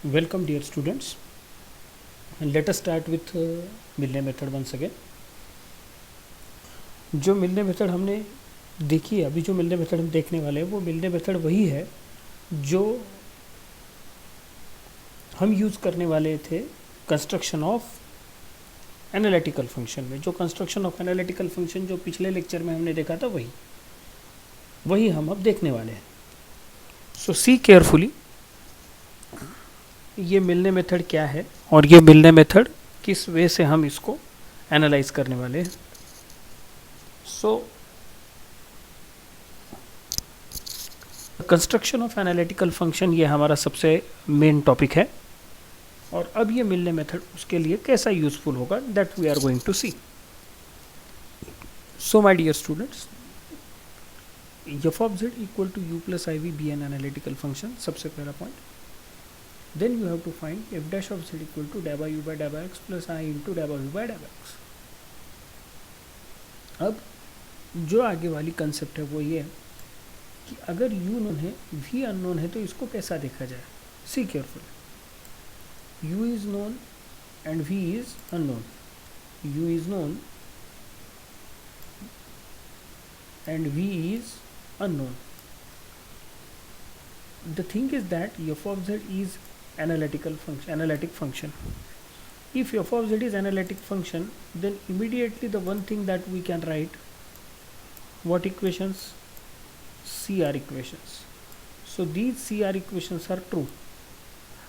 Welcome dear students, and let us start with मिलने method once again. जो मिलने method हमने देखी है, अभी जो मिलने मेथड हम देखने वाले हैं वो मिलने मेथड वही है जो हम यूज़ करने वाले थे कंस्ट्रक्शन ऑफ एनालिटिकल फंक्शन में. जो कंस्ट्रक्शन ऑफ एनालिटिकल फंक्शन जो पिछले लेक्चर में हमने देखा था वही हम अब देखने वाले हैं. सो सी केयरफुली ये मिलने मेथड क्या है और ये मिलने मेथड किस वे से हम इसको एनालाइज करने वाले हैं. So construction of analytical function ये हमारा सबसे मेन टॉपिक है और अब ये मिलने मेथड उसके लिए कैसा यूजफुल होगा that we are going to see. So my dear students, F of Z equal to you plus I V be an analytical function, सबसे पहला point. Then you have to find f dash of z equal to dA by u by dA by x plus I into dA by u by dA by x. अब जो आगे वाली concept है वो ये है कि अगर u नोन है v अननोन है तो इसको कैसा देखा जाए. See careful, u is known and v is unknown. u is known and v is unknown. The thing is that f of z is analytic function. If f of z is analytic function, then immediately the one thing that we can write, what equations? CR equations. So these CR equations are true,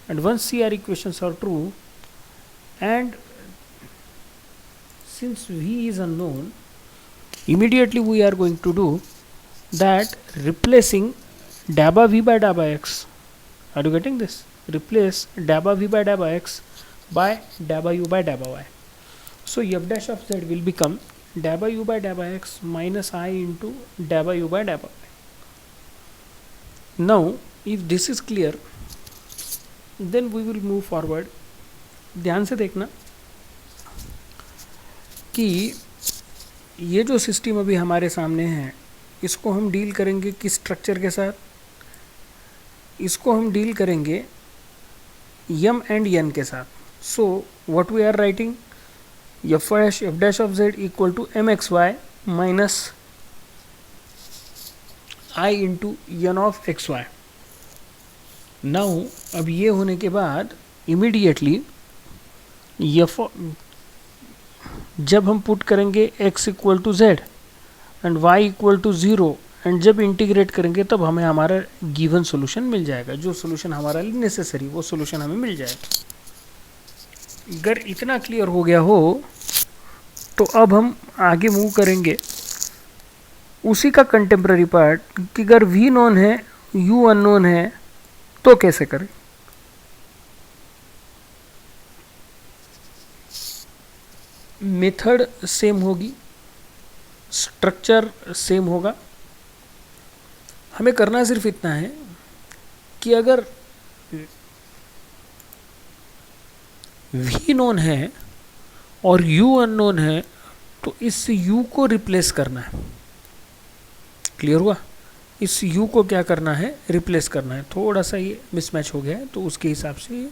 and once CR equations are true, and since v is unknown, immediately we are going to do that replacing dA by v by dA by x. Are you getting this? Replace dA by v by dA by x by dA by u by dA by y. So f dash of z will become dA by u by dA by x minus I into dA by u by dA by y. Now if this is clear, then we will move forward. ध्यान से देखना कि ये जो system अभी हमारे सामने है इसको हम डील करेंगे किस स्ट्रक्चर के साथ. इसको हम डील करेंगे m एंड n के साथ. So what we are writing, f dash of z equal to mxy minus I into n of xy. Now अब ये होने के बाद इमीडिएटली जब हम पुट करेंगे x equal to z and y equal to 0 and जब इंटीग्रेट करेंगे तब हमें हमारा गिवन सॉल्यूशन मिल जाएगा. जो सॉल्यूशन हमारा लिए नेसेसरी वो सॉल्यूशन हमें मिल जाएगा. अगर इतना क्लियर हो गया हो तो अब हम आगे मूव करेंगे उसी का कंटेम्प्रेरी पार्ट कि अगर v नोन है u अननोन है तो कैसे करें. मेथड सेम होगी, स्ट्रक्चर सेम होगा. हमें करना सिर्फ इतना है कि अगर v नोन है और u अननोन है तो इस u को रिप्लेस करना है. क्लियर हुआ? इस u को क्या करना है, रिप्लेस करना है. थोड़ा सा ये मिसमैच हो गया है तो उसके हिसाब से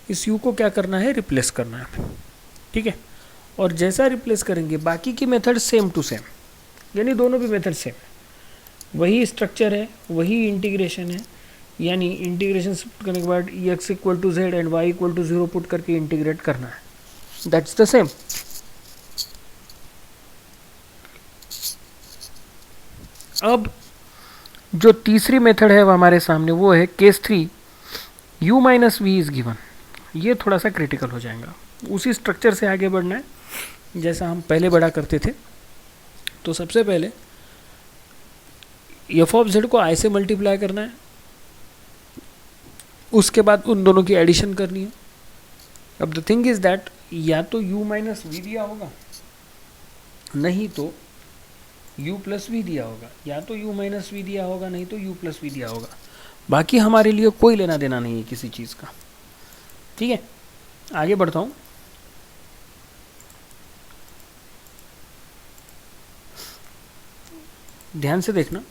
इस u को क्या करना है, रिप्लेस करना है. ठीक है. और जैसा रिप्लेस करेंगे बाकी की मेथड सेम टू सेम, यानी दोनों भी मेथड सेम है. वही स्ट्रक्चर है, वही इंटीग्रेशन है, यानी इंटीग्रेशन करने के बाद x equal to Z and y equal to 0 put करके इंटीग्रेट करना है. That's the same. अब जो तीसरी मेथड है वो हमारे सामने वो है case 3, u minus V is given. ये थोड़ा सा क्रिटिकल हो जाएगा. उसी स्ट्रक्चर से आगे बढ़ना है जैसा हम पहले बढ़ा करते थे. तो सबसे पहले एफ ऑफ जेड को आई से मल्टीप्लाई करना है, उसके बाद उन दोनों की एडिशन करनी है. अब द थिंग इज दैट या तो u माइनस वी दिया होगा, नहीं तो u प्लस वी दिया होगा. या तो u माइनस वी दिया होगा, नहीं तो u प्लस वी दिया होगा. बाकी हमारे लिए कोई लेना देना नहीं है किसी चीज़ का. ठीक है, आगे बढ़ता हूँ. ध्यान से देखना.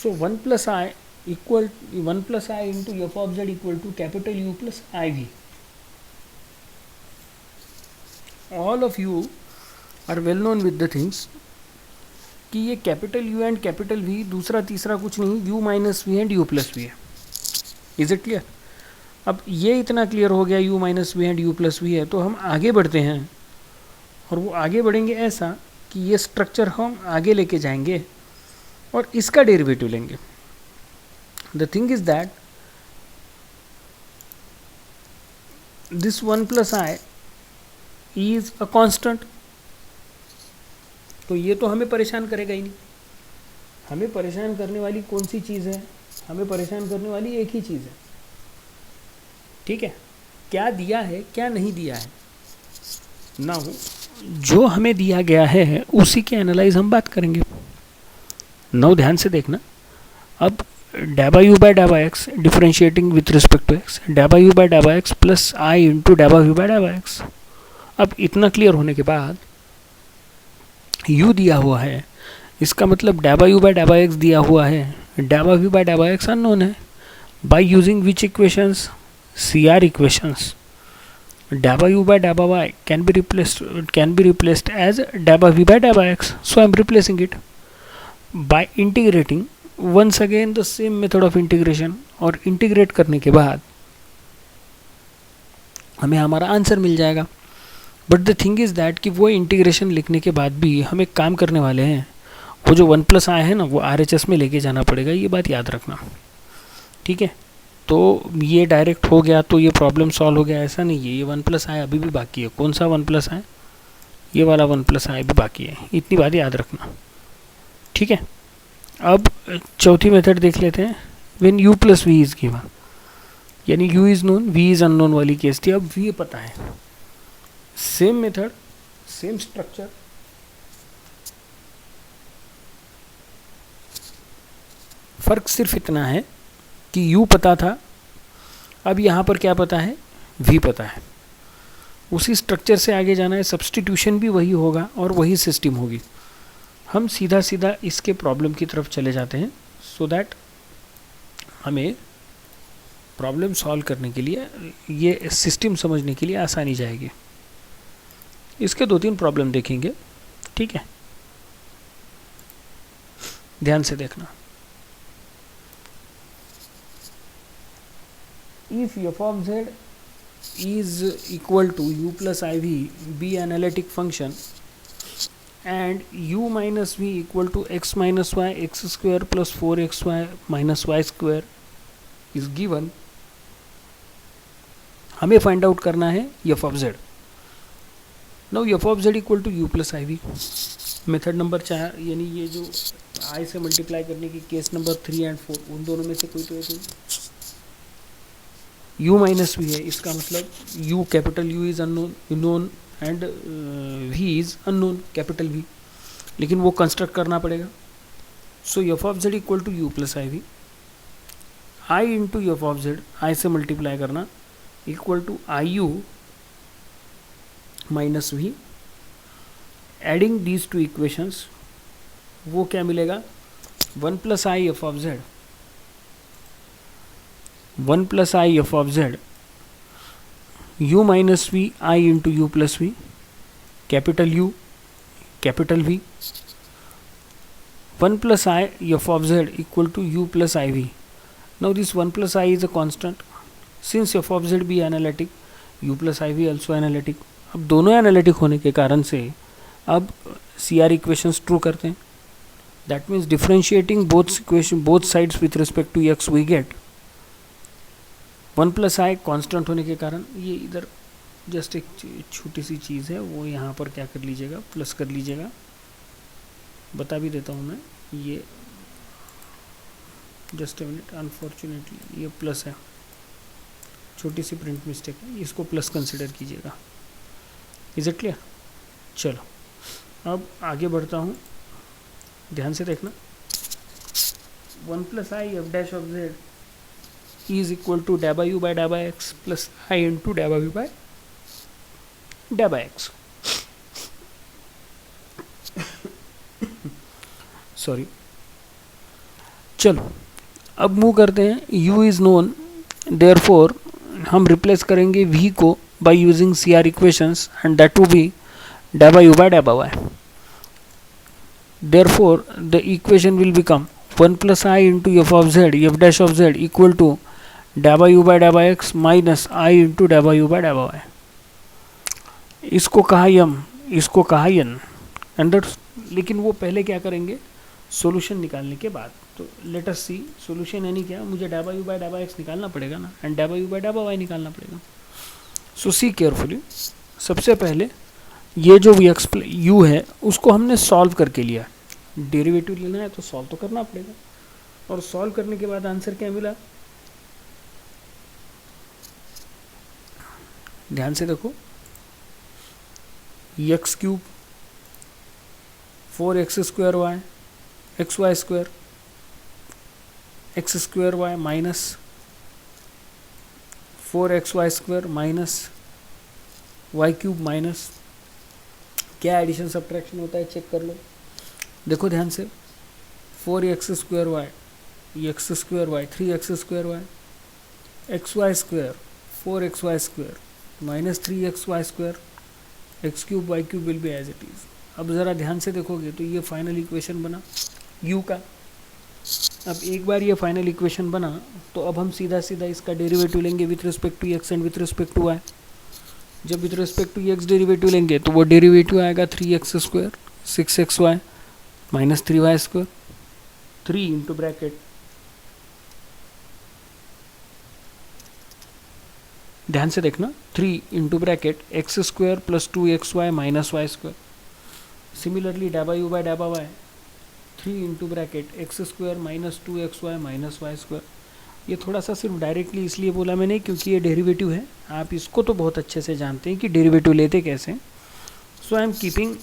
सो 1 plus I equal 1 plus I into f of z equal to capital U plus IV. All of you are well known with the things कि ये capital U and capital V दूसरा तीसरा कुछ नहीं, U minus v and U plus v है. Is it clear? अब ये इतना क्लियर हो गया U minus v and U plus v है, तो हम आगे बढ़ते हैं और वो आगे बढ़ेंगे ऐसा कि ये स्ट्रक्चर हम आगे लेके जाएंगे और इसका डेरिवेटिव लेंगे. The thing is that this 1 plus I is a constant, तो ये तो हमें परेशान करेगा ही नहीं. हमें परेशान करने वाली कौन सी चीज़ है? हमें परेशान करने वाली एक ही चीज़ है. ठीक है, क्या दिया है क्या नहीं दिया है ना हो, जो हमें दिया गया है उसी के एनालाइज हम बात करेंगे. नौ ध्यान से देखना. अब डैबा यू बाय डैबा x differentiating with respect to x, डैबा यू बाय डैबा एक्स प्लस आई इंटू डैबा यू बाय डैबा एक्स. अब इतना क्लियर होने के बाद u दिया हुआ है, इसका मतलब डैबा यू बाय डैबा एक्स दिया हुआ है, डैबा v बाय डैबा एक्स अननोन है. By using which equations? CR equations. डैबा u by daba y can be replaced as daba v by daba x, so I am replacing it by integrating once again the same method of integration. और integrate करने के बाद हमें हमारा answer मिल जाएगा. But the thing is that कि वो integration लिखने के बाद भी हम एक काम करने वाले हैं, वो जो 1 प्लस आए हैं ना वो RHS में लेके जाना पड़ेगा, ये बात याद रखना. ठीक है, तो ये डायरेक्ट हो गया तो ये प्रॉब्लम सॉल्व हो गया, ऐसा नहीं है. ये 1 प्लस आए अभी भी बाकी है. कौन सा 1 प्लस आए? ये वाला 1 प्लस आए भी बाकी है. इतनी बात याद रखना. ठीक है, अब चौथी मेथड देख लेते हैं. When u plus V is given, यानी u is known v is unknown वाली केस थी. अब v पता है. सेम मेथड, सेम स्ट्रक्चर, फर्क सिर्फ इतना है कि u पता था, अब यहाँ पर क्या पता है? v पता है. उसी स्ट्रक्चर से आगे जाना है, सब्स्टिट्यूशन भी वही होगा और वही सिस्टम होगी. हम सीधा सीधा इसके प्रॉब्लम की तरफ चले जाते हैं, सो दैट हमें प्रॉब्लम सॉल्व करने के लिए, ये सिस्टम समझने के लिए आसानी जाएगी. इसके 2-3 प्रॉब्लम देखेंगे. ठीक है, ध्यान से देखना. If f of z is equal to u plus iv be analytic function and u minus v equal to x minus y x square plus 4xy minus y square is given, हमें find out करना है f of z. Now f of z equal to u plus iv. Method number 4, यानी ये जो i से multiply करने की case number 3 and 4, उन दोनों में से कोई तो एक u माइनस वी है. इसका मतलब u capital U is unknown and v is unknown capital V, लेकिन वो कंस्ट्रक्ट करना पड़ेगा. So f of z equal to u plus I V, I into f of z, i से multiply करना, equal to I U minus V. Adding these two equations, वो क्या मिलेगा? 1 plus I F of z, 1 plus I F of z, u minus V I into U plus we, capital U capital V. 1 plus I f of z equal to u plus iv. Now this 1 plus I is a constant. Since f of z be analytic, u plus iv also analytic. अब दोनों analytic होने के कारण से अब CR equations true करते हैं. That means differentiating both sides with respect to x we get 1 plus I constant होने के कारण. ये इधर जस्ट एक छोटी सी चीज़ है, वो यहाँ पर क्या कर लीजिएगा, प्लस कर लीजिएगा. बता भी देता हूँ मैं, ये जस्ट ए मिनट, अनफॉर्चुनेटली ये प्लस है, छोटी सी प्रिंट मिस्टेक है, इसको प्लस कंसिडर कीजिएगा. Is it clear? चलो अब आगे बढ़ता हूँ, ध्यान से देखना. 1 plus I f dash of z is equal to डैबा यू बाय डैबा एक्स प्लस आई इंटू डैबा वी बाय डैबा एक्स. सॉरी. चलो अब मूव करते हैं, u इज़ नोन, देयरफॉर हम रिप्लेस करेंगे v को by using CR equations and that will be डैबा u बाय डैबा y. Therefore the equation will become 1 plus I into f of z, f dash of z equal to डैबा u by डैबा x minus I into डैबा u by डैबा y. इसको कहा m, इसको कहा n under. लेकिन वो पहले क्या करेंगे, सॉल्यूशन निकालने के बाद. तो लेट अस सी सॉल्यूशन, यानी क्या, मुझे डैबा u by डैबा x निकालना पड़ेगा ना, एंड डैबा u by डैबा y निकालना पड़ेगा. सो सी केयरफुली. सबसे पहले ये जो u है उसको हमने सॉल्व करके लिया. डेरिवेटिव लेना है तो सॉल्व तो करना पड़ेगा, और सॉल्व करने के बाद आंसर क्या मिला, ध्यान से देखो, X cube 4x square Y X Y square X square Y minus 4xy square minus Y cube minus, क्या एडिशन सब्ट्रैक्शन होता है चेक कर लो. देखो ध्यान से, 4x square Y X square Y 3x square Y X Y square 4xy square minus 3xy square X cube Y cube will be as it is. अब ज़रा ध्यान से देखोगे तो ये फाइनल इक्वेशन बना u का. अब एक बार ये फाइनल इक्वेशन बना तो अब हम सीधा सीधा इसका डेरिवेटिव लेंगे with respect to x and with respect to y. जब with respect to x derivative लेंगे तो वो डेरिवेटिव आएगा 3x square 6xy minus 3y square 3 into bracket, ध्यान से देखना, 3 into bracket x square plus 2xy minus y square. Similarly डैबा u by डैबा y 3 into bracket x square minus 2xy minus y square. ये थोड़ा सा सिर्फ डायरेक्टली इसलिए बोला मैंने क्योंकि ये डेरिवेटिव है, आप इसको तो बहुत अच्छे से जानते हैं कि डेरिवेटिव लेते कैसे. सो आई एम कीपिंग,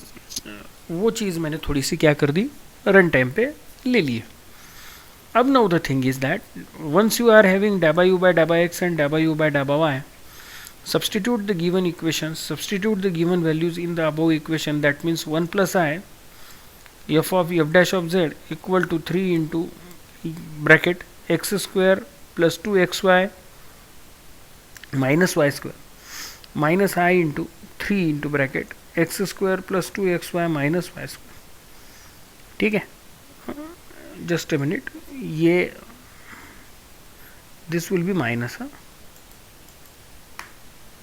वो चीज़ मैंने थोड़ी सी क्या कर दी, रन टाइम पे ले लिए. अब now the thing is that once you are having डैबा u बाय डैबा x एंड डैबा u बाय डैबा y, substitute the given equations, substitute the given values in the above equation. That means 1 plus I f of f dash of z equal to 3 into bracket x square plus 2xy minus y square minus I into 3 into bracket x square plus 2xy minus y square. ठीक है, just a minute, ये this will be minus,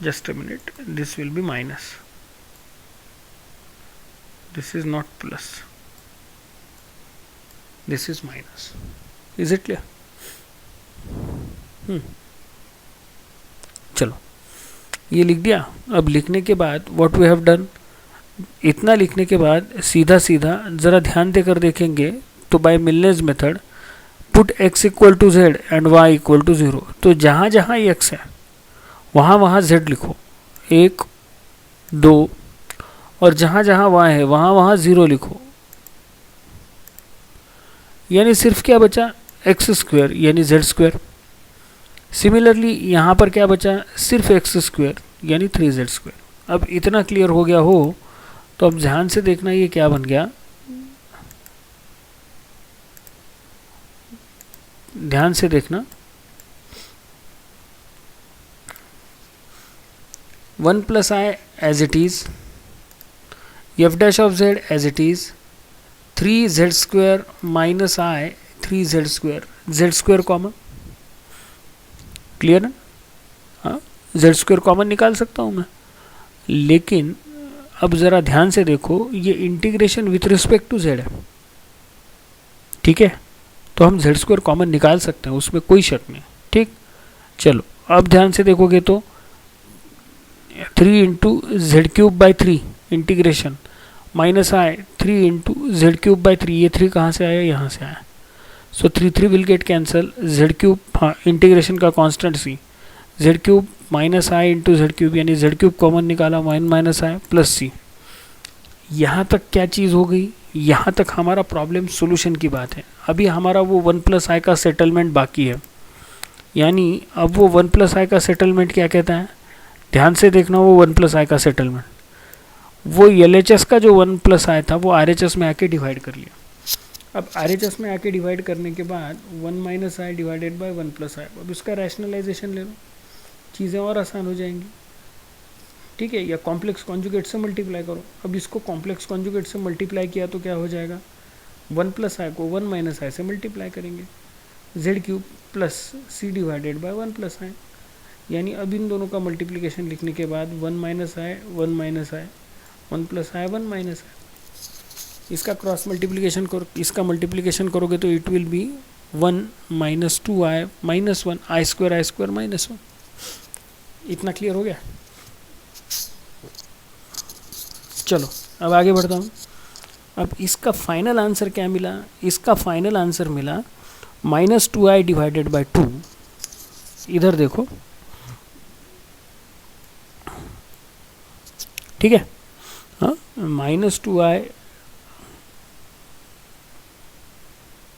just a minute, this will be minus, this is not plus, this is minus. Is it clear? चलो ये लिख दिया. अब लिखने के बाद what we have done, इतना लिखने के बाद सीधा सीधा ज़रा ध्यान देकर देखेंगे तो by Milne's method put x equal to z and y equal to 0. तो जहाँ जहाँ x है वहाँ वहाँ z लिखो 1 2, और जहाँ जहाँ y है वहाँ वहाँ 0 लिखो. यानी सिर्फ क्या बचा, एक्स स्क्वायर यानी z स्क्वायर. सिमिलरली यहाँ पर क्या बचा, सिर्फ एक्स स्क्वायर यानी 3z स्क्वायर. अब इतना क्लियर हो गया हो तो अब ध्यान से देखना ये क्या बन गया, ध्यान से देखना, 1 plus I as it is, f dash of z as it is, 3z square minus I 3z square, z square common. Clear है? हाँ, z स्क्वायर कॉमन निकाल सकता हूँ मैं. लेकिन अब ज़रा ध्यान से देखो, ये integration with respect to z है. ठीक है, तो हम z स्क्वायर कॉमन निकाल सकते हैं, उसमें कोई शक नहीं. ठीक, चलो अब ध्यान से देखोगे तो 3 into Z cube by 3 integration minus I 3 into Z cube by 3, ये 3 कहाँ से आया, यहाँ से आया. So 3 will get cancel, Z cube, हाँ इंटीग्रेशन का constant C, Z cube minus I into Z cube, यानी जेड क्यूब कॉमन निकाला, माइनस I प्लस सी. यहाँ तक क्या चीज़ हो गई, यहाँ तक हमारा प्रॉब्लम सोल्यूशन की बात है. अभी हमारा वो 1 प्लस I का सेटलमेंट बाकी है. यानी अब वो 1 प्लस I का सेटलमेंट क्या कहता है, ध्यान से देखना, वो 1 प्लस I का सेटलमेंट, वो LHS का जो 1 प्लस I था वो RHS में आके डिवाइड कर लिया. अब RHS में आके डिवाइड करने के बाद 1 minus i divided by 1 plus i, अब इसका रैशनलाइजेशन ले लो, चीज़ें और आसान हो जाएंगी, ठीक है। या कॉम्प्लेक्स कॉन्जुगेट से मल्टीप्लाई करो। अब इसको कॉम्प्लेक्स कॉन्जुगेट से मल्टीप्लाई किया तो क्या हो जाएगा, 1 प्लस आई को 1 माइनस आई से मल्टीप्लाई करेंगे, z cube plus c divided by 1 plus i, यानी अब इन दोनों का मल्टीप्लिकेशन लिखने के बाद 1 माइनस आई 1 माइनस आई 1 प्लस आई 1 माइनस आई, इसका क्रॉस मल्टीप्लिकेशन करो, इसका मल्टीप्लिकेशन करोगे तो it will be 1 minus 2 I minus 1 I square minus 1। इतना क्लियर हो गया। चलो अब आगे बढ़ता हूँ। अब इसका फाइनल आंसर क्या मिला, इसका फाइनल आंसर मिला माइनस 2 आई डिवाइडेड बाई 2, इधर देखो, ठीक है, हाँ, माइनस 2 आई,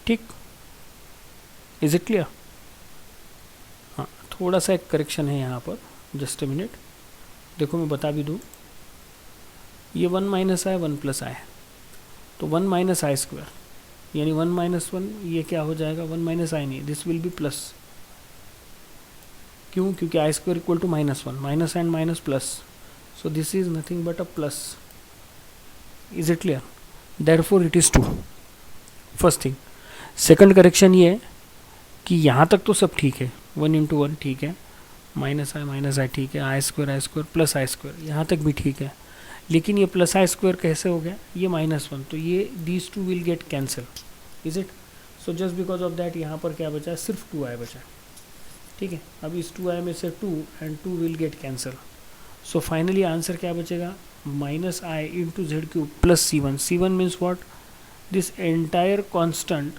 ठीक, इज इट क्लियर। हाँ, थोड़ा सा एक करेक्शन है यहाँ पर, जस्ट ए मिनट, देखो मैं बता भी दूँ, ये 1 माइनस आई 1 प्लस आई, तो 1 माइनस आई स्क्वायर, यानी 1 माइनस 1, ये क्या हो जाएगा, 1 माइनस आई नहीं, दिस विल बी प्लस, क्यों, क्योंकि i square equal to minus 1, minus and minus plus, so this is nothing but a plus, is it clear, therefore it is 2, first thing. Second correction ये है कि यहाँ तक तो सब ठीक है, 1 इंटू 1 ठीक है, माइनस आई ठीक है, आई स्क्वायर प्लस आई स्क्वायर यहाँ तक भी ठीक है, लेकिन ये प्लस आई स्क्वायर कैसे हो गया, ये माइनस 1, तो ये these 2 will get cancel, is it, so just because of that यहाँ पर क्या बचा, सिर्फ 2 आई बचा, ठीक है। अब इस 2 आई में से 2 and 2 will get cancel, so finally answer क्या बचेगा, minus i into Z cube plus C1, C1 means what, this entire constant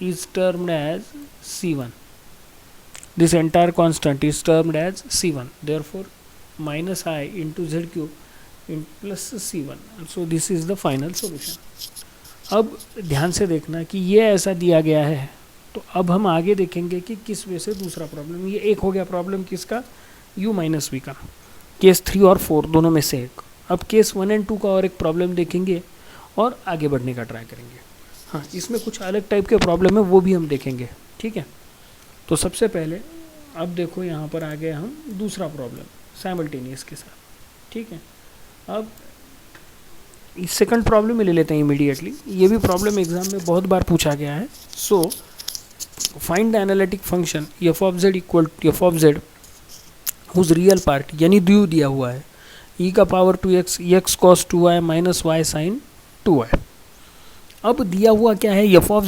is termed as C1. This entire constant is termed as C1. Therefore, minus I into Z cube in plus C1. So this is the final solution. अब ध्यान से देखना कि ये ऐसा दिया गया है, तो अब हम आगे देखेंगे कि किस वे से दूसरा प्रॉब्लम, ये एक हो गया प्रॉब्लम किसका, U माइनस वी का, केस 3 और 4 दोनों में से एक। अब केस 1 एंड 2 का और एक प्रॉब्लम देखेंगे और आगे बढ़ने का ट्राई करेंगे। हाँ, इसमें कुछ अलग टाइप के प्रॉब्लम है, वो भी हम देखेंगे, ठीक है। तो सबसे पहले अब देखो यहाँ पर आ गए हम दूसरा प्रॉब्लम साइमल्टेनियस के साथ, ठीक है। अब इस सेकंड प्रॉब्लम में ले लेते हैं इमीडिएटली, ये भी प्रॉब्लम एग्जाम में बहुत बार पूछा गया है। So find the analytic function F of Z equal to F of Z whose real part, यानी ड्यू दिया हुआ है e का power 2x x cos 2y minus Y sine 2y। अब दिया हुआ क्या है, F of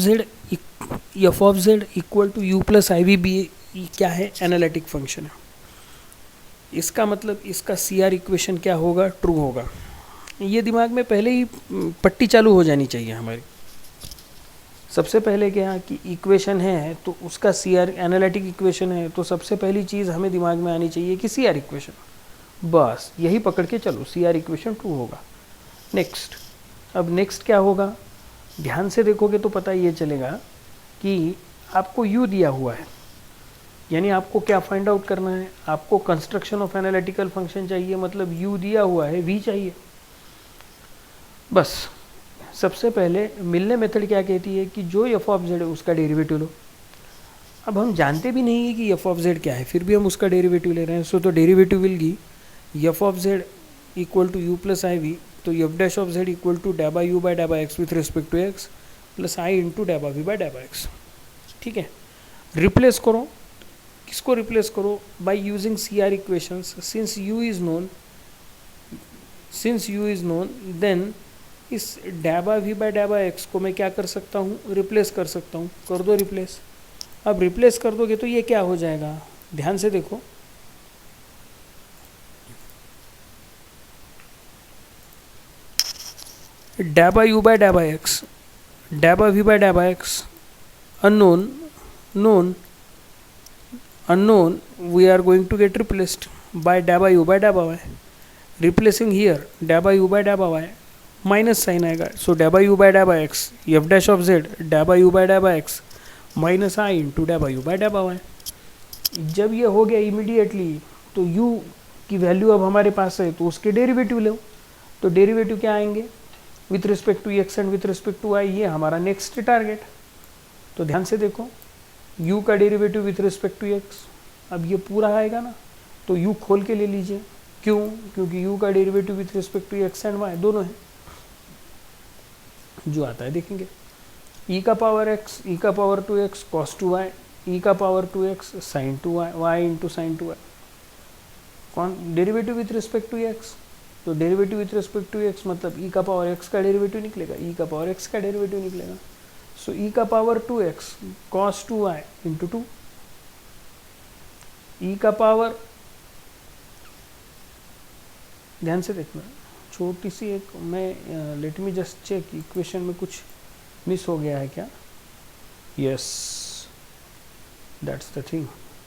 Z equal to you plus I V be, क्या है, एनालिटिक फंक्शन है। इसका मतलब इसका CR इक्वेशन क्या होगा, ट्रू होगा। ये दिमाग में पहले ही पट्टी चालू हो जानी चाहिए हमारी। सबसे पहले क्या कि इक्वेशन है तो उसका CR एनालिटिक इक्वेशन है, तो सबसे पहली चीज़ हमें दिमाग में आनी चाहिए कि CR इक्वेशन, बस यही पकड़ के चलो, CR इक्वेशन ट्रू होगा। नेक्स्ट, अब नेक्स्ट क्या होगा, ध्यान से देखोगे तो पता ये चलेगा कि आपको U दिया हुआ है, यानी आपको क्या फाइंड आउट करना है, आपको कंस्ट्रक्शन ऑफ एनालिटिकल फंक्शन चाहिए, मतलब U दिया हुआ है, V चाहिए। बस सबसे पहले मिलने मेथड क्या कहती है कि जो एफ ऑफ जेड है उसका डेरिवेटिव लो। अब हम जानते भी नहीं है कि एफ ऑफ जेड क्या है, फिर भी हम उसका डेरिवेटिव ले रहे हैं, सो तो derivative will give f of Z equal to you plus I v, तो f dash of Z equal to डैबा यू बाई डैबा x with respect to x plus i into डैबा वी बाई डैबा x, ठीक है। Replace करो, किसको replace करो, by using CR equations, since u is known then इस डैबा वी बाई डैबा एक्स को मैं क्या कर सकता हूँ, रिप्लेस कर सकता हूँ, कर दो रिप्लेस। अब रिप्लेस कर दोगे तो ये क्या हो जाएगा, ध्यान से देखो, डैबा यू बाय डैबा एक्स, डैबा वी बाय डैबा x, unknown, known, unknown, we are going to get replaced by daba u by daba y. Replacing here daba u by daba y, minus sign आएगा, सो डैबा u by डैबा x f dash of z डैबा u by डैबा x minus i into डैबा u by डैबा y. जब ये हो गया इमीडिएटली तो u की वैल्यू अब हमारे पास है, तो उसके डेरिवेटिव लो, तो डेरिवेटिव क्या आएंगे, with respect to x and with respect to Y, ये हमारा नेक्स्ट टारगेट। तो ध्यान से देखो, u का derivative with respect to x, अब ये पूरा आएगा ना, तो u खोल के ले लीजिए। क्यों? क्योंकि u का derivative with respect to x and y दोनों है, जो आता है देखेंगे। e का पावर x, e का power two x cos two y, e का power two x sin two y, y into sine two y। कौन derivative with respect to x? तो derivative with respect to x मतलब e का power x का derivative निकलेगा, e का power x का derivative निकलेगा। सो e का power 2x cos 2y into 2, e का पावर, ध्यान से देखना, छोटी सी एक मैं let me just check equation में कुछ मिस हो गया है क्या? Yes, that's the thing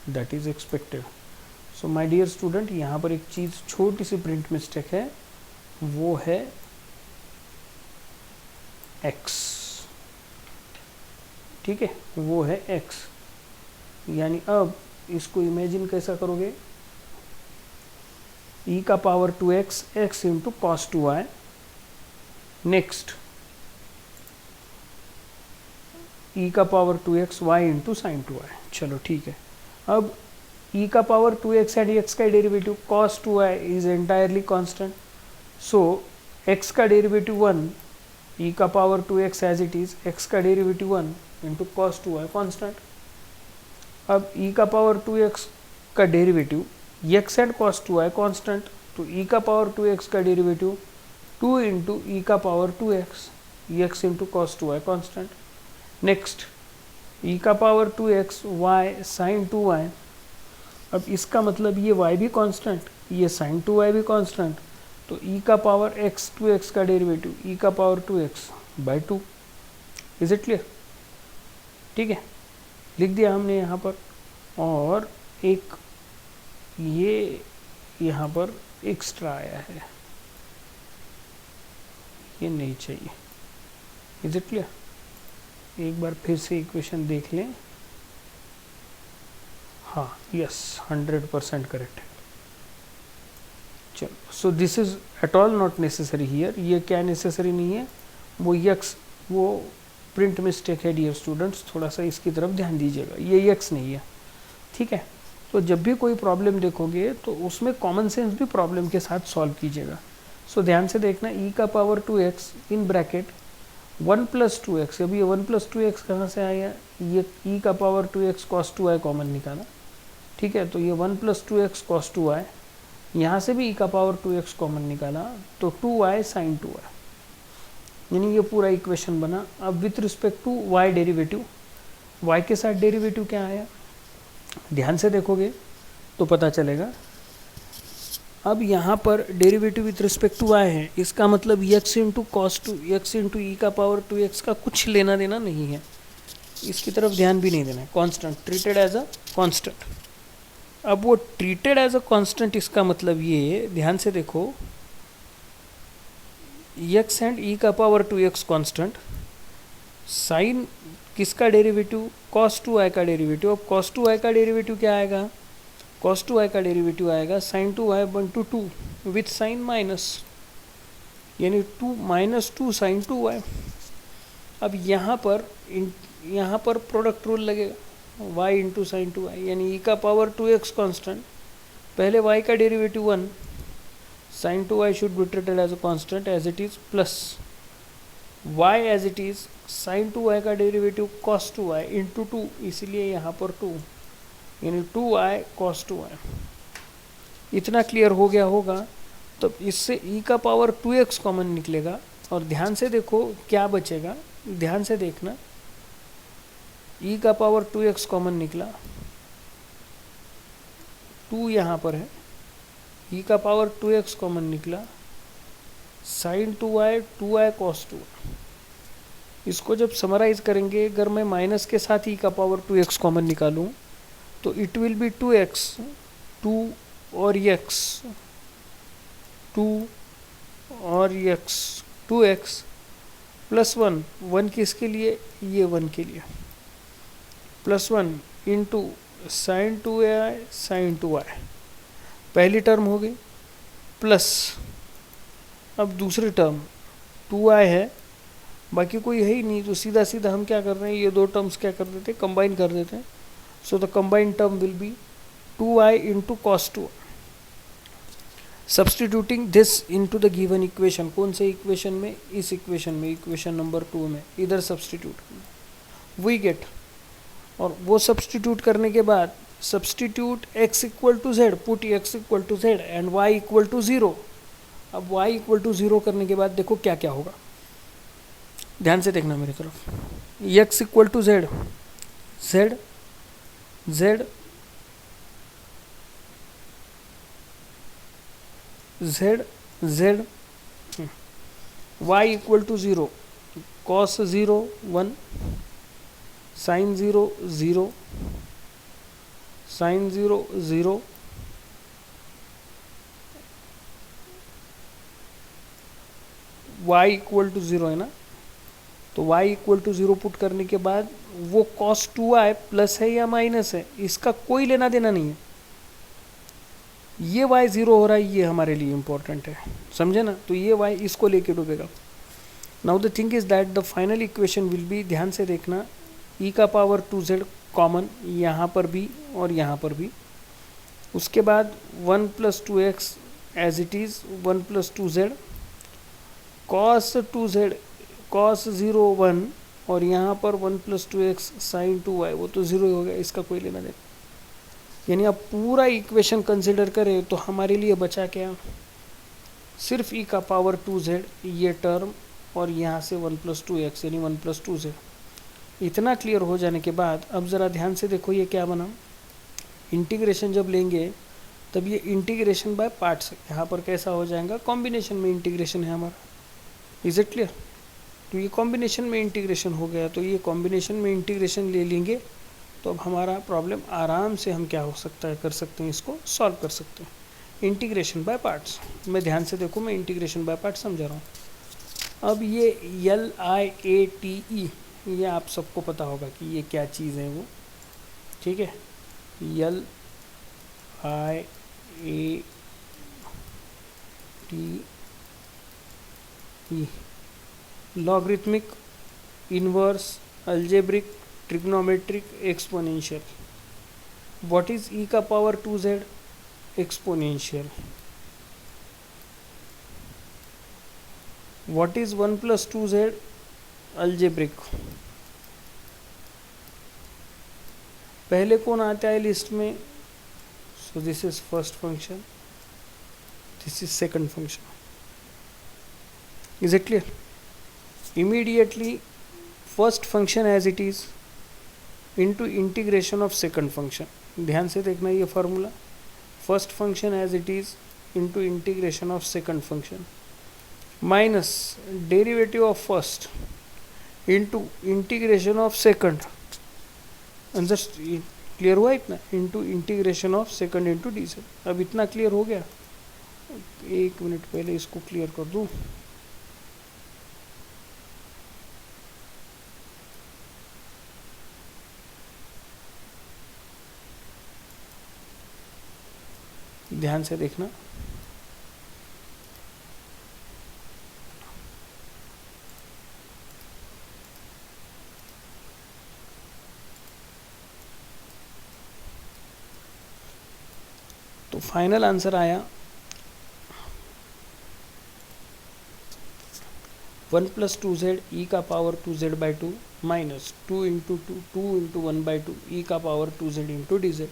that is expected. So my dear student, यहाँ पर एक चीज़ छोटी सी प्रिंट मिस्टेक है, वो है x, ठीक है, वो है x। यानी अब इसको इमेजिन कैसा करोगे, e का power 2x x into cos 2y, next e का power 2x y into sine 2y। चलो ठीक है, अब e का पावर 2x एंड x का derivative cos 2y is entirely constant, so x का डेरिवेटिव 1, e का power 2x as it is, x का derivative 1 into cos 2y constant. अब e का पावर 2x का derivative x and cos 2y constant, तो e का power 2x का derivative 2 into e का power 2x, x into cos 2y constant. Next e का power 2x y sine 2y, अब इसका मतलब ये y भी कांस्टेंट, ये साइन 2y भी कांस्टेंट, तो e का पावर x 2x का डेरिवेटिव e का power 2x by 2। Is it clear? ठीक है, लिख दिया हमने यहाँ पर। और एक ये यहाँ पर एक्स्ट्रा आया है, ये नहीं चाहिए। Is it clear? एक बार फिर से इक्वेशन देख लें। हाँ, यस, 100% करेक्ट है। चलो, सो this is at all not necessary here. ये क्या नेसेसरी नहीं है, वो यक्स, वो प्रिंट मिस्टेक है डियर स्टूडेंट्स, थोड़ा सा इसकी तरफ ध्यान दीजिएगा, ये यक्स नहीं है, ठीक है। तो जब भी कोई प्रॉब्लम देखोगे तो उसमें कॉमन सेंस भी प्रॉब्लम के साथ सॉल्व कीजिएगा। सो ध्यान से देखना, e का power 2x in bracket 1 plus 2x, अभी ये 1 प्लस 2x कहाँ से आया, ये e का power 2x cos 2y common निकाला, ठीक है, तो ये 1 प्लस 2x cos 2y, यहाँ से भी e का पावर 2x कॉमन निकाला, तो 2y sin 2y, यानी ये पूरा इक्वेशन बना। अब with respect to y derivative, y के साथ डेरिवेटिव क्या आया, ध्यान से देखोगे तो पता चलेगा। अब यहाँ पर derivative with respect to y है, इसका मतलब x into cos 2 x into e का पावर 2x का कुछ लेना देना नहीं है, इसकी तरफ ध्यान भी नहीं देना है, constant, treated as a constant. अब वो ट्रीटेड एज अ कांस्टेंट, इसका मतलब ये, ध्यान से देखो, x एंड ई का पावर 2x कांस्टेंट, साइन किसका डेरिवेटिव, cos 2y का डेरिवेटिव। अब cos 2y का डेरिवेटिव क्या आएगा, cos 2y का डेरिवेटिव आएगा sin 2y one two 2 with sine minus, यानी 2 माइनस 2 sin 2y। अब यहाँ पर प्रोडक्ट रूल लगेगा, y इंटू साइन 2y, यानी e का पावर 2x कांस्टेंट, पहले y का derivative 1, sin 2y should be treated as a constant as it is, plus y as it is, sin 2y का derivative cos 2y into 2, इसलिए यहाँ पर 2, यानी 2y cos 2y। इतना clear हो गया होगा। तो इससे e का पावर 2x कॉमन निकलेगा, और ध्यान से देखो क्या बचेगा, ध्यान से देखना, e का पावर 2x कॉमन निकला, 2 यहाँ पर है, e का पावर 2x कॉमन निकला, sin 2y 2y cos 2y। इसको जब समराइज करेंगे, अगर मैं माइनस के साथ e का पावर 2x कॉमन निकालूं, तो इट विल बी 2x, 2 और x, 2 और x, 2x प्लस 1, 1 किसके लिए, ये 1 के लिए, plus 1 into sine 2y sign 2y, पहली टर्म हो गई, प्लस अब दूसरी टर्म 2i है, बाकी कोई है ही नहीं, तो सीधा सीधा हम क्या कर रहे हैं, ये दो टर्म्स क्या कर देते हैं, कंबाइन कर देते हैं. So the combined term will be 2i into cos 2. Substituting this into the given equation, कौन से इक्वेशन में, इस इक्वेशन में, इक्वेशन नंबर 2 में, इधर सब्सटीट्यूट वी गेट. और वो सब्सटीट्यूट करने के बाद substitute x equal to Z, put x equal to Z and y equal to 0. अब y इक्वल टू 0 करने के बाद देखो क्या क्या होगा, ध्यान से देखना मेरी तरफ. x equal to Z, Z Z Z Z, y equal to 0, cos 0 1, sine 0 0, sine 0 0, y equal to 0 है ना, तो y इक्वल टू 0 पुट करने के बाद वो cos 2i प्लस है या माइनस है, इसका कोई लेना देना नहीं है. ये y 0 हो रहा है, ये हमारे लिए इंपॉर्टेंट है, समझे ना. तो ये y इसको लेके डूबेगा. Now the thing is that the final equation will be, ध्यान से देखना, e का पावर 2z कॉमन यहाँ पर भी और यहाँ पर भी. उसके बाद 1 plus 2x as it is 1 plus 2z, cos 2z, cos 0 1, और यहाँ पर 1 प्लस 2x साइन 2y, वो तो 0 हो गया, इसका कोई लेना देना. यानी आप पूरा इक्वेशन कंसिडर करें तो हमारे लिए बचा क्या, सिर्फ e का पावर 2z ये टर्म, और यहाँ से 1 प्लस 2x यानी 1 प्लस 2z. इतना क्लियर हो जाने के बाद अब ज़रा ध्यान से देखो ये क्या बना. इंटीग्रेशन जब लेंगे तब ये इंटीग्रेशन बाय पार्ट्स, यहाँ पर कैसा हो जाएगा, कॉम्बिनेशन में इंटीग्रेशन है हमारा. Is it clear. तो ये कॉम्बिनेशन में इंटीग्रेशन हो गया, तो ये कॉम्बिनेशन में इंटीग्रेशन ले लेंगे तो अब हमारा प्रॉब्लम आराम से हम क्या हो सकता है, कर सकते हैं, इसको सॉल्व कर सकते हैं. इंटीग्रेशन बाय पार्ट्स, मैं ध्यान से देखो, मैं इंटीग्रेशन बाय पार्ट्स समझा रहा हूँ. अब ये LIATE, ये आप सबको पता होगा कि ये क्या चीज़ है वो, ठीक है. LIATE, logarithmic, inverse, algebraic, trigonometric, exponential. What is e का power 2z, exponential. What is 1 plus 2z, algebraic. पहले कौन आता है लिस्ट में, so this is first function, this is second function. Is it clear. Immediately first function as it is into integration of second function. ध्यान से देखना ये formula, first function as it is into integration of second function minus derivative of first into integration of second. Just clear हुआ इतना, into integration of second into D से. अब इतना clear हो गया. एक मिनट पहले इसको क्लियर कर दूँ. ध्यान से देखना, तो फाइनल आंसर आया 1 प्लस 2z e का power 2z by 2 minus 2 into 1 by 2 e का power 2z into d z.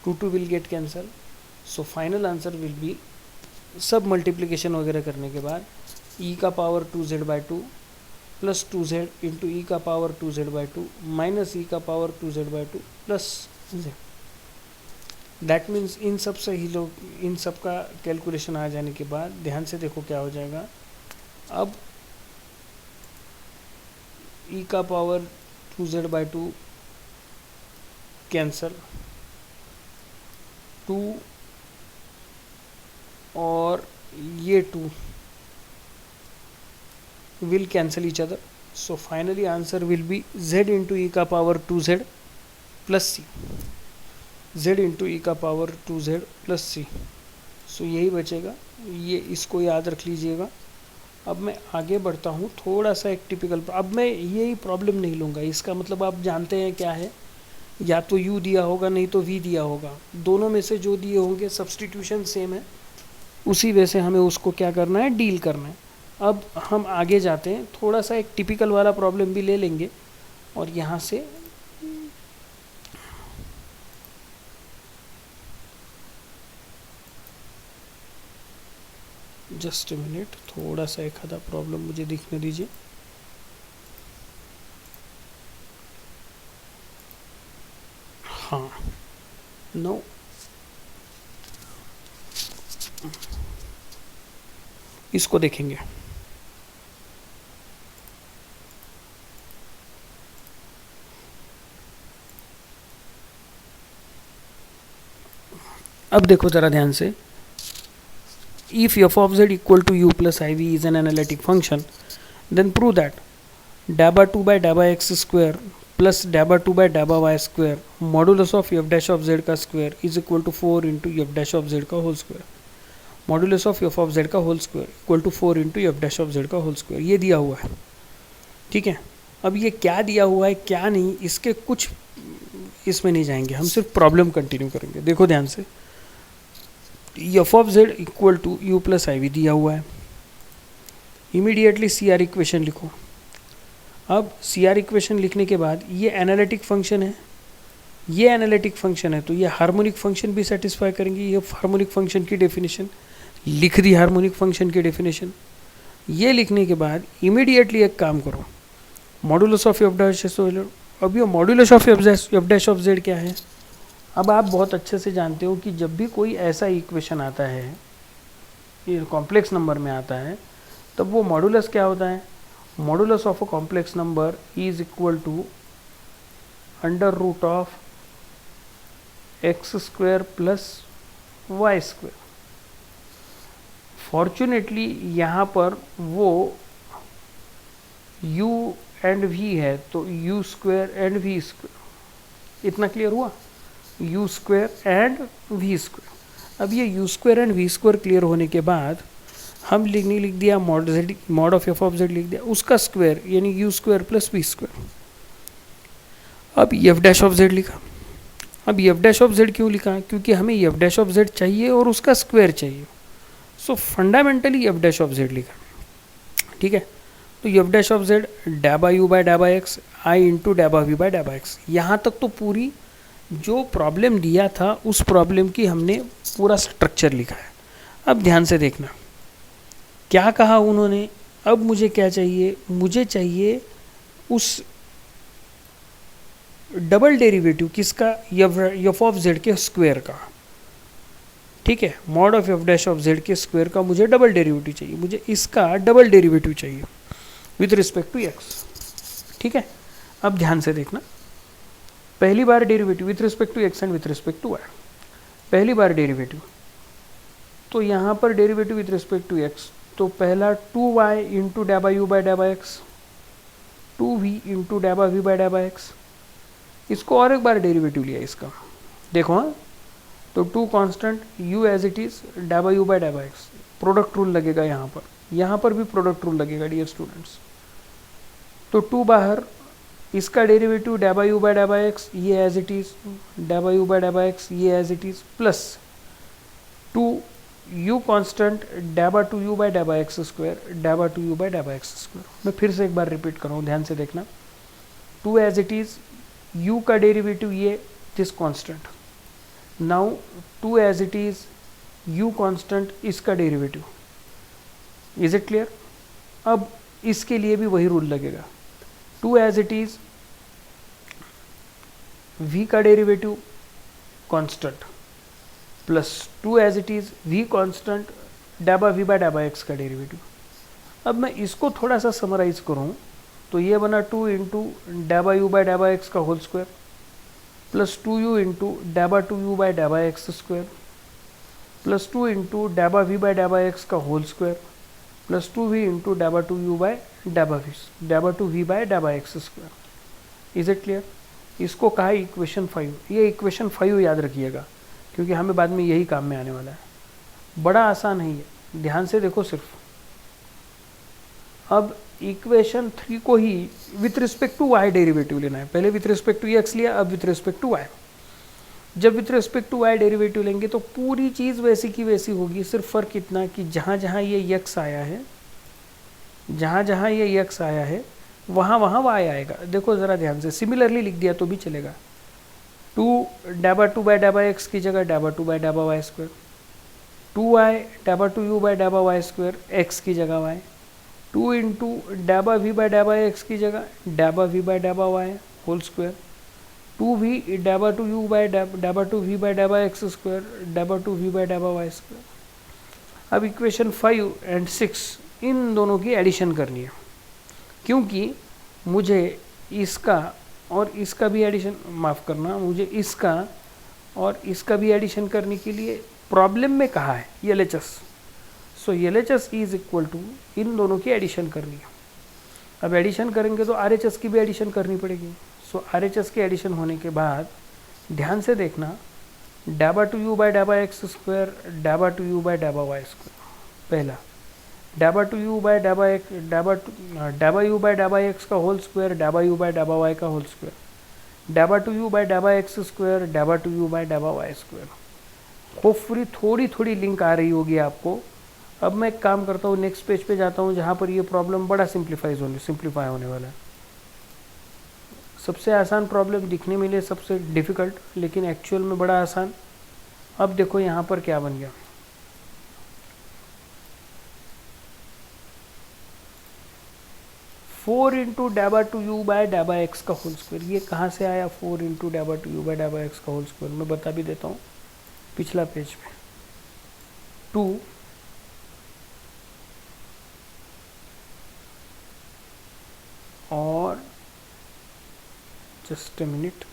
2 will get cancel. So final answer will be, सब मल्टीप्लिकेशन वगैरह करने के बाद e का power 2z by 2 plus 2z into e का power 2z by 2 minus e का power 2z by 2 plus z. That means इन सब से ही लोग, इन सब का कैलकुलेशन आ जाने के बाद ध्यान से देखो क्या हो जाएगा. अब ई का पावर 2z बाई 2 कैंसल, 2 और ये 2 will cancel each other. So finally answer will be z into e का power 2z plus c, z into e का पावर 2z प्लस c. सो यही बचेगा, ये इसको याद रख लीजिएगा. अब मैं आगे बढ़ता हूँ, थोड़ा सा एक टिपिकल, अब मैं यही प्रॉब्लम नहीं लूँगा, इसका मतलब आप जानते हैं क्या है, या तो u दिया होगा नहीं तो v दिया होगा, दोनों में से जो दिए होंगे सब्स्टिट्यूशन सेम है, उसी वजह से हमें उसको क्या करना है, डील करना है। अब हम आगे जाते हैं, थोड़ा सा एक टिपिकल वाला प्रॉब्लम भी ले लेंगे और यहाँ से जस्ट ए मिनट, थोड़ा सा एक आधा प्रॉब्लम मुझे दिखने दीजिए। हाँ, नो, इसको देखेंगे। अब देखो ज़रा ध्यान से, if f of z equal to u plus iv is an analytic function, then prove that dabba 2 by dabba x square plus dabba 2 by dabba y square modulus of f dash of z का square is equal to 4 into f dash of z का whole square, modulus of F of z का whole square equal to 4 into f dash of z का whole square, ये दिया हुआ है। ठीक है, अब ये क्या दिया हुआ है क्या नहीं, इसके कुछ इसमें नहीं जाएंगे, हम सिर्फ प्रॉब्लम कंटिन्यू करेंगे। देखो ध्यान से, F of Z equal to you plus I V दिया हुआ है, इमीडिएटली सी आर इक्वेशन लिखो। अब सी आर इक्वेशन लिखने के बाद ये एनालिटिक फंक्शन है, ये एनालिटिक फंक्शन है, तो ये हार्मोनिक फंक्शन भी सेटिस्फाई करेंगे। ये हार्मोनिक फंक्शन की डेफिनेशन लिख दी, हार्मोनिक फंक्शन की डेफिनेशन। ये लिखने के बाद इमीडिएटली एक काम करो, मॉडुलस ऑफ एफ डैश। अब ये modulus of f dash of Z क्या है, अब आप बहुत अच्छे से जानते हो कि जब भी कोई ऐसा इक्वेशन आता है, ये कॉम्प्लेक्स नंबर में आता है, तब वो मॉडुलस क्या होता है, modulus of a complex number is equal to under root of X square plus Y square. Fortunately यहाँ पर वो u एंड v है, तो u square and v square, इतना क्लियर हुआ, u square and v square. अब ये u square and v square clear होने के बाद हम लिख दिया mod of F of Z लिख दिया, उसका स्क्वायर यानी u square plus v square. अब एफ डैश ऑफ जेड लिखा। अब एफ डैश ऑफ जेड क्यों लिखा, क्योंकि हमें एफ डैश ऑफ जेड चाहिए और उसका स्क्वायर चाहिए, so fundamentally f dash of z लिखा। ठीक है, तो एफ डैश ऑफ जेड डैबा यू बाय डैबा एक्स आई इंटू डैबा वी बाय डैबा एक्स। यहाँ तक तो पूरी जो प्रॉब्लम दिया था उस प्रॉब्लम की हमने पूरा स्ट्रक्चर लिखा है। अब ध्यान से देखना क्या कहा उन्होंने। अब मुझे क्या चाहिए, मुझे चाहिए उस डबल डेरिवेटिव किसका, एफ ऑफ जेड के स्क्वायर का। ठीक है, mod of f dash of z के स्क्वायर का मुझे डबल डेरिवेटिव चाहिए, मुझे इसका डबल डेरिवेटिव चाहिए विथ रिस्पेक्ट टू एक्स। ठीक है, अब ध्यान से देखना, पहली बार derivative with respect to x and with respect to y, पहली बार डेरिवेटिव, तो यहाँ पर derivative with respect to x, तो पहला 2y इंटू डैबा यू बाय डैबा एक्स, 2v इंटू डैबा वी बाय डैबा एक्स। इसको और एक बार डेरिवेटिव लिया इसका, देखो हाँ, तो 2 constant u as it is डैबा यू बाय डैबा एक्स, प्रोडक्ट रूल लगेगा यहाँ पर भी प्रोडक्ट रूल लगेगा डियर स्टूडेंट्स। तो 2 बाहर, इसका डेरिवेटिव डैबा यू बाय डैबा एक्स ये एज इट इज, डैबा यू बाय डैबा एक्स ये as it is, plus 2 u constant डैबा टू यू बाय डैबा एक्स स्क्वायर, डैबा टू यू बाय डैबा एक्स स्क्वायर। मैं फिर से एक बार रिपीट कर रहा हूँ, ध्यान से देखना, 2 एज इट इज, u का डेरिवेटिव ये this constant, now 2 as it is u constant इसका डेरिवेटिव। Is it clear? अब इसके लिए भी वही रूल लगेगा, 2 एज इट इज v का derivative constant plus 2 as it is v constant डैबा v बाय डैबा x का डेरिवेटिव। अब मैं इसको थोड़ा सा समराइज करूं तो ये बना 2 इंटू डैबा यू बाय डैबा एक्स का whole square plus 2u into डैबा टू यू बाय डैबा एक्स स्क्वायर प्लस 2 इंटू डैबा वी बाय डैबा एक्स का whole square plus 2v into डैबा टू यू बाय डैबा टू वी बाय डैबा x square. Is it clear? इसको कहा इक्वेशन 5। ये इक्वेशन 5 याद रखिएगा क्योंकि हमें बाद में यही काम में आने वाला है। बड़ा आसान है ये, ध्यान से देखो सिर्फ। अब इक्वेशन 3 को ही with respect to y derivative लेना है। पहले विथ रिस्पेक्ट टू एक्स लिया, अब विथ रिस्पेक्ट टू वाई। जब with respect to y derivative लेंगे तो पूरी चीज़ वैसी की वैसी होगी, सिर्फ फ़र्क इतना कि जहाँ जहाँ ये यक्स आया है, जहाँ जहाँ ये यक्स आया है वहाँ वहाँ वाई आएगा। देखो ज़रा ध्यान से, सिमिलरली लिख दिया तो भी चलेगा। 2 बाय डाबा एक्स की जगह डाबा 2 बाय डाबा वाई स्क्वायर, 2y डाबा 2u बाय डाबा वाई स्क्वायर एक्स की जगह वाई, 2 इंटू डाबा वी बाय डाबा एक्स की जगह डाबा वी बाय डाबा वाई होल स्क्वायर, 2v डाबा 2u बाय डाबा 2v बाय डाबा एक्स स्क्वायर डाबा 2v बाय डाबा वाई स्क्वायर। अब इक्वेशन 5 एंड 6 इन दोनों की एडिशन करनी है, क्योंकि मुझे इसका और इसका भी एडिशन, माफ़ करना, मुझे इसका और इसका भी एडिशन करने के लिए प्रॉब्लम में कहा है LHS। सो LHS इज इक्वल टू इन दोनों की एडिशन करनी है। अब एडिशन करेंगे तो RHS की भी एडिशन करनी पड़ेगी। सो RHS की एडिशन होने के बाद ध्यान से देखना, डाबा 2u बाय डाबा एक्स स्क्वायर डाबा 2u बाय डाबा वाई स्क्वायर, पहला डाबा 2u बाय डाबा एक डाबा u बाय डाबा एक्स का होल स्क्वायर डाबा u बाय डाबा वाई का होल स्क्वायर, डाबा 2u बाय डाबा एक्स स्क्वायर डाबा 2u बाय डाबा वाई स्क्वायर। होपफुली थोड़ी थोड़ी लिंक आ रही होगी आपको। अब मैं एक काम करता हूँ, नेक्स्ट पेज पे जाता हूँ जहाँ पर ये प्रॉब्लम बड़ा सिंप्लीफाई होने वाला है। सबसे आसान प्रॉब्लम दिखने में लिए सबसे डिफ़िकल्ट, लेकिन एक्चुअल में बड़ा आसान। अब देखो यहाँ पर क्या बन गया, four into dhaba 2u by डाबा एक्स का होल स्क्वायर। ये कहाँ से आया 4 इंटू डाबा 2u बाय डाबा एक्स का होल स्क्वायर? मैं बता भी देता हूँ, पिछला पेज पे 2 और जस्ट अ मिनट,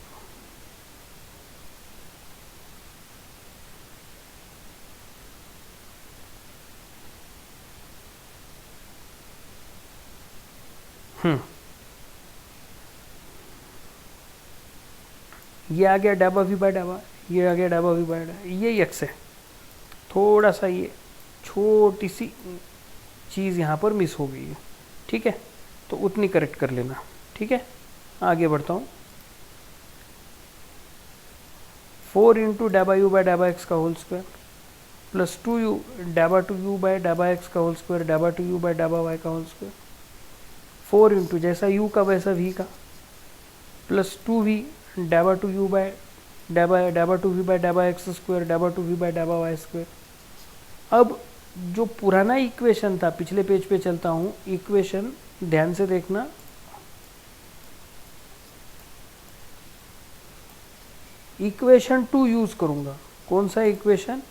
ये आ गया डाबा वी बाय डाबा, ये आ गया डाबा वी बाय डाबा, ये एक्स है। थोड़ा सा ये छोटी सी चीज़ यहाँ पर मिस हो गई है, ठीक है, तो उतनी करेक्ट कर लेना, ठीक है। आगे बढ़ता हूँ, 4 इंटू डाबा यू बाय डाबा एक्स का होल स्क्वायर प्लस 2u डाबा 2u बाय डाबा एक्स का होल स्क्वायर डाबा 2u बाय डाबा वाई का होल स्क्वायर, 4 इंटू जैसा u का वैसा v का प्लस 2v डाबा 2u बाय डाबा 2v बाय डाबा एक्स स्क्वायर डाबा 2v बाय डाबा वाई स्क्वायर। अब जो पुराना इक्वेशन था, पिछले पेज पे चलता हूँ, इक्वेशन ध्यान से देखना, इक्वेशन 2 यूज़ करूँगा। कौन सा इक्वेशन?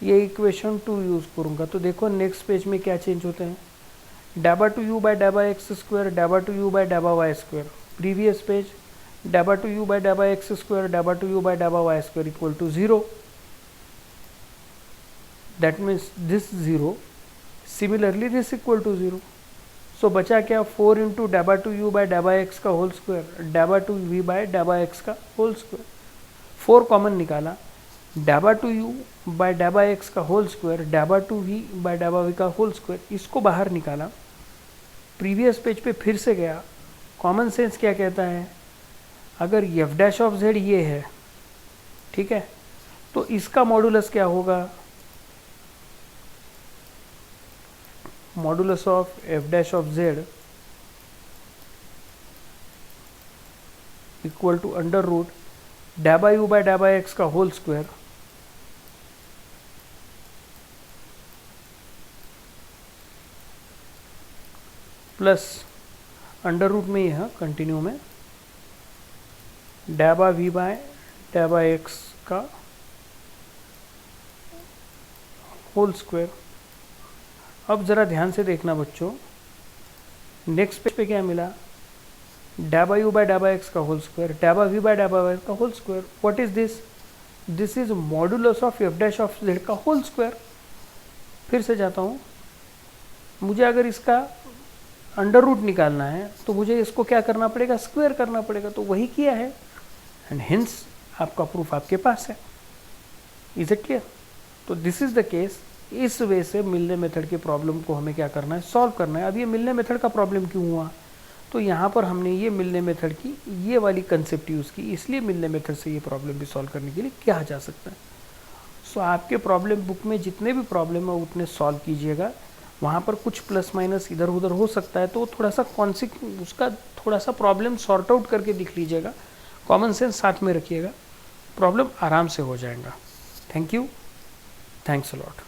ये इक्वेशन 2 यूज़ करूँगा। तो देखो नेक्स्ट पेज में क्या चेंज होते हैं, डाबा 2u बाय डाबा एक्स स्क्वायर डाबा 2u बाय डाबा वाई स्क्वायर, प्रीवियस पेज डाबा 2u बाय डाबा एक्स स्क्वायर डाबा 2u बाय डाबा Y square equal to 0, that means this 0, similarly this equal to 0। सो बचा क्या, 4 इंटू डाबा 2u बाय डाबा एक्स का होल स्क्वायर डाबा 2v बाय डाबा एक्स का होल स्क्वायर, 4 कॉमन निकाला, डाबा 2u बाय डाबा एक्स का होल स्क्वायर डाबा 2v बाय डाबा v का होल स्क्वायर, इसको बाहर निकाला, प्रीवियस पेज पे फिर से गया। कॉमन सेंस क्या कहता है, अगर एफ डैश ऑफ जेड ये है, ठीक है, तो इसका मॉडुलस क्या होगा, modulus of f dash of Z equal to under root डाबा यू बाय डाबा एक्स का whole square plus under root में यह कंटिन्यू में डाबा वी बाय डाबा एक्स का होल स्क्वायर। अब ज़रा ध्यान से देखना बच्चों, नेक्स्ट पेज पे क्या मिला, डाबा यू बाय डाबा एक्स का होल स्क्वायर डाबा वी बाय डाबा वाई का whole square. What is this, this is modulus of f dash of z का होल स्क्वायर। फिर से जाता हूँ, मुझे अगर इसका अंडर रूट निकालना है तो मुझे इसको क्या करना पड़ेगा, स्क्वायर करना पड़ेगा, तो वही किया है, एंड हिंस आपका प्रूफ आपके पास है। Is it clear? तो दिस इज द केस इस वे से मिलने मेथड के प्रॉब्लम को हमें क्या करना है, सॉल्व करना है। अब ये मिलने मेथड का प्रॉब्लम क्यों हुआ, तो यहाँ पर हमने ये मिलने मेथड की ये वाली कंसेप्ट यूज़ की, इसलिए मिलने मेथड से ये प्रॉब्लम भी सॉल्व करने के लिए क्या जा सकता है। सो आपके प्रॉब्लम बुक में जितने भी प्रॉब्लम है उतने सॉल्व कीजिएगा। वहाँ पर कुछ प्लस माइनस इधर उधर हो सकता है, तो थोड़ा सा उसका थोड़ा सा प्रॉब्लम सॉर्ट आउट करके लिख लीजिएगा, कॉमन सेंस साथ में रखिएगा, प्रॉब्लम आराम से हो जाएगा। Thank you, thanks a lot.